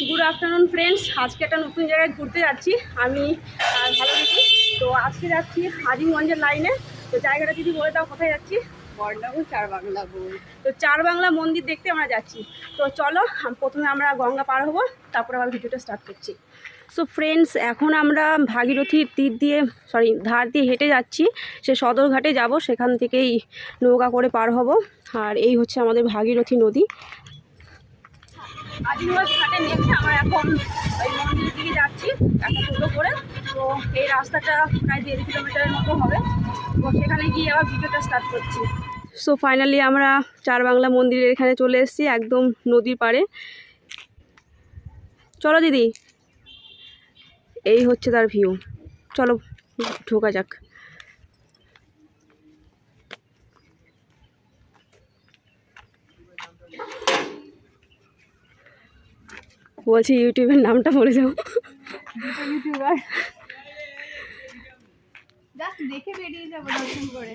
Good afternoon friends, আজকে একটা নতুন জায়গায় ঘুরতে যাচ্ছি আমি। ভালো দিদি, তো আজকে যাচ্ছি আজিমগঞ্জের লাইনে। তো জায়গাটা যদি বলে দাও কোথায় যাচ্ছি? বর্ণাগুল চার বাংলা বই। তো চার বাংলা মন্দির দেখতে আমরা যাচ্ছি। তো চলো, প্রথমে আমরা গঙ্গা পার হবো, তারপরে আবার ভিডিওটা স্টার্ট করছি। সো ফ্রেন্ডস, এখন আমরা ভাগীরথীর ধার দিয়ে হেঁটে যাচ্ছি। সে সদরঘাটে যাব, সেখান থেকেই নৌকা করে পার হব। আর এই হচ্ছে আমাদের ভাগীরথী নদী। আজিমগঞ্জ ঘাটে নেমে আমরা এখন ওই মন্দিরের দিকে যাচ্ছি একটা টোটো করে। তো এই রাস্তাটা প্রায় 1.5 কিলোমিটারের মতো হবে। তো সেখানে গিয়ে আবার ভিডিওটা স্টার্ট করছি। সো ফাইনালি আমরা চার বাংলা মন্দিরের এখানে চলে এসেছি, একদম নদীর পাড়ে। চলো দিদি, এই হচ্ছে তার ভিউ। চলো ঢোকা যাক। বলছি ইউটিউবের নামটা বলে যাও। ইউটিউবার জাস্ট দেখে বেরিয়ে যাবো দর্শন করে।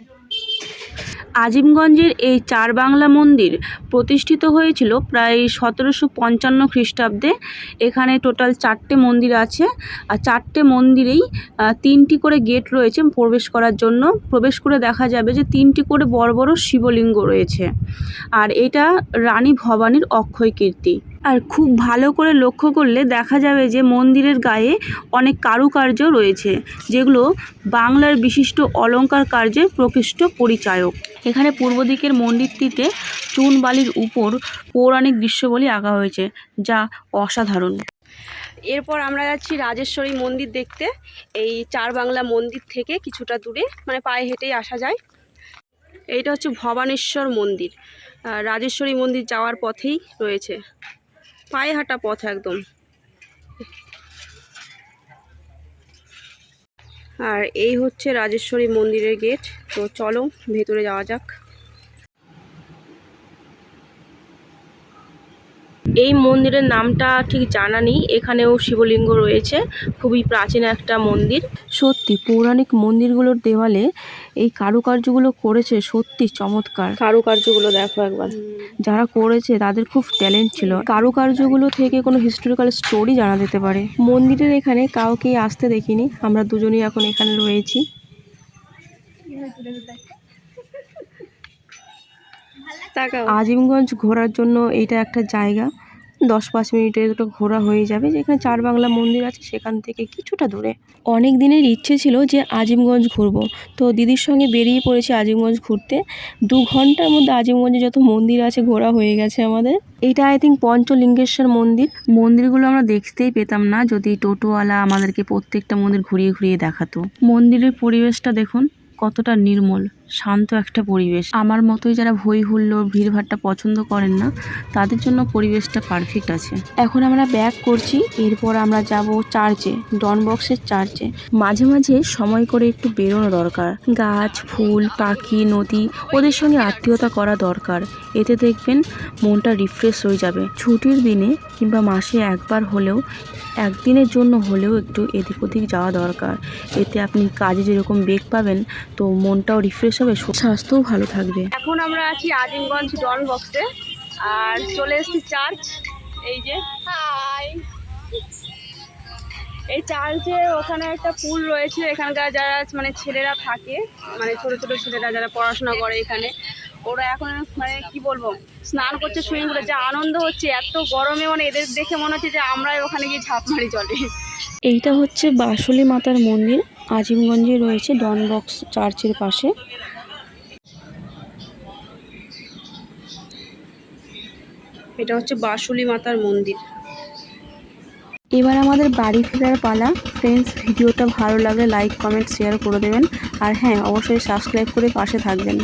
আজিমগঞ্জের এই চার বাংলা মন্দির প্রতিষ্ঠিত হয়েছিল প্রায় 1755 খ্রিস্টাব্দে। এখানে টোটাল 4টে মন্দির আছে, আর 4টে মন্দিরেই 3টি করে গেট রয়েছে প্রবেশ করার জন্য। প্রবেশ করে দেখা যাবে যে 3টি করে বড় বড় শিবলিঙ্গ রয়েছে। আর এটা রানী ভবানীর অক্ষয় কীর্তি। আর খুব ভালো করে লক্ষ্য করলে দেখা যাবে যে মন্দিরের গায়ে অনেক কারুকার্য রয়েছে, যেগুলো বাংলার বিশিষ্ট অলংকার কার্যের প্রকৃষ্ট পরিচায়ক। এখানে পূর্ব দিকের মন্দিরটিতে চুন বালির উপর পৌরাণিক দৃশ্যবলী আঁকা হয়েছে, যা অসাধারণ। এরপর আমরা যাচ্ছি রাজেশ্বরী মন্দির দেখতে। এই চার বাংলা মন্দির থেকে কিছুটা দূরে, মানে পায়ে হেঁটেই আসা যায়। এইটা হচ্ছে ভবানেশ্বর মন্দির। রাজেশ্বরী মন্দির যাওয়ার পথেই রয়েছে, পায়ে হাঁটা পথ একদম। আর এই হচ্ছে রাজেশ্বরী মন্দিরের গেট। তো চলো ভেতরে যাওয়া যাক। এই মন্দিরের নামটা ঠিক জানা নেই, এখানেও শিবলিঙ্গ রয়েছে। খুবই প্রাচীন একটা মন্দির। সত্যি পৌরাণিক মন্দিরগুলোর দেওয়ালে এই কারুকার্যগুলো করেছে, সত্যি চমৎকার। কারুকার্যগুলো দেখো একবার, যারা করেছে তাদের খুব ট্যালেন্ট ছিল। কারুকার্যগুলো থেকে কোনো হিস্টোরিক্যাল স্টোরি জানা যেতে পারে। মন্দিরের এখানে কাউকেই আসতে দেখিনি, আমরা দুজনেই এখন এখানে রয়েছি। আজিমগঞ্জ ঘোরার জন্য এটা একটা জায়গা। 10-5 মিনিটের তো ঘোরা হয়ে যাবে। যেখানে চার বাংলা মন্দির আছে সেখান থেকে কিছুটা দূরে। অনেক দিনের ইচ্ছে ছিল যে আজিমগঞ্জ ঘুরবো, তো দিদির সঙ্গে বেরিয়ে পড়েছি আজিমগঞ্জ ঘুরতে। 2 ঘন্টার মধ্যে আজিমগঞ্জে যত মন্দির আছে ঘোরা হয়ে গেছে আমাদের। এটা আই থিঙ্ক পঞ্চলিঙ্গেশ্বর মন্দির। মন্দিরগুলো আমরা দেখতেই পেতাম না যদি টোটোওয়ালা আমাদেরকে প্রত্যেকটা মন্দির ঘুরিয়ে ঘুরিয়ে দেখাতো। মন্দিরের পরিবেশটা দেখুন, কতটা নির্মল শান্ত একটা পরিবেশ। আমার মতোই যারা হই হুল্লোড় ভিড়ভাট্টা পছন্দ করেন না, তাদের জন্য পরিবেশটা পারফেক্ট আছে। এখন আমরা ব্যাক করছি, এরপর আমরা যাব চার্চে, ডন বক্সের চার্চে। মাঝে মাঝে সময় করে একটু বেরোনো দরকার। গাছ, ফুল, পাখি, নদী, ওদের সঙ্গে আত্মীয়তা করা দরকার। এতে দেখবেন মনটা রিফ্রেশ হয়ে যাবে। ছুটির দিনে কিংবা মাসে একবার হলেও, একদিনের জন্য হলেও একটু এদিক ওদিক যাওয়া দরকার। এতে আপনি কাজে যেরকম বেগ পাবেন, তো মনটাও রিফ্রেশ হবে, স্বাস্থ্যও ভালো থাকবে। এখন আমরা আছি আজিমগঞ্জ ডন বক্সে, আর চলে এসেছি চার্চ। এই যে হাই, এই চার্চে ওখানে একটা পুল রয়েছে। এখানকার যারা মানে ছেলেরা থাকে, মানে ছোট ছোট ছেলেরা যারা পড়াশোনা করে এখানে, ওরা এখন মানে কি বলবো, স্নান করছে সুইমিং পুলে। যা আনন্দ হচ্ছে এত গরমে, মানে এদের দেখে মনে হচ্ছে যে আমরাই ওখানে গিয়ে ঝাঁপ মারি জলে। এইটা হচ্ছে বাসুলি মাতার মন্দির, আজিমগঞ্জে রয়েছে ডন বক্স চার্চের পাশে। এটা হচ্ছে বাসুলি মাতার মন্দির। এবার আমাদের বাড়ি ফেরার পালা। ফ্রেন্ডস, ভিডিওটা ভালো লাগলে লাইক, কমেন্ট, শেয়ার করে দেবেন। আর হ্যাঁ, অবশ্যই সাবস্ক্রাইব করে পাশে থাকবেন।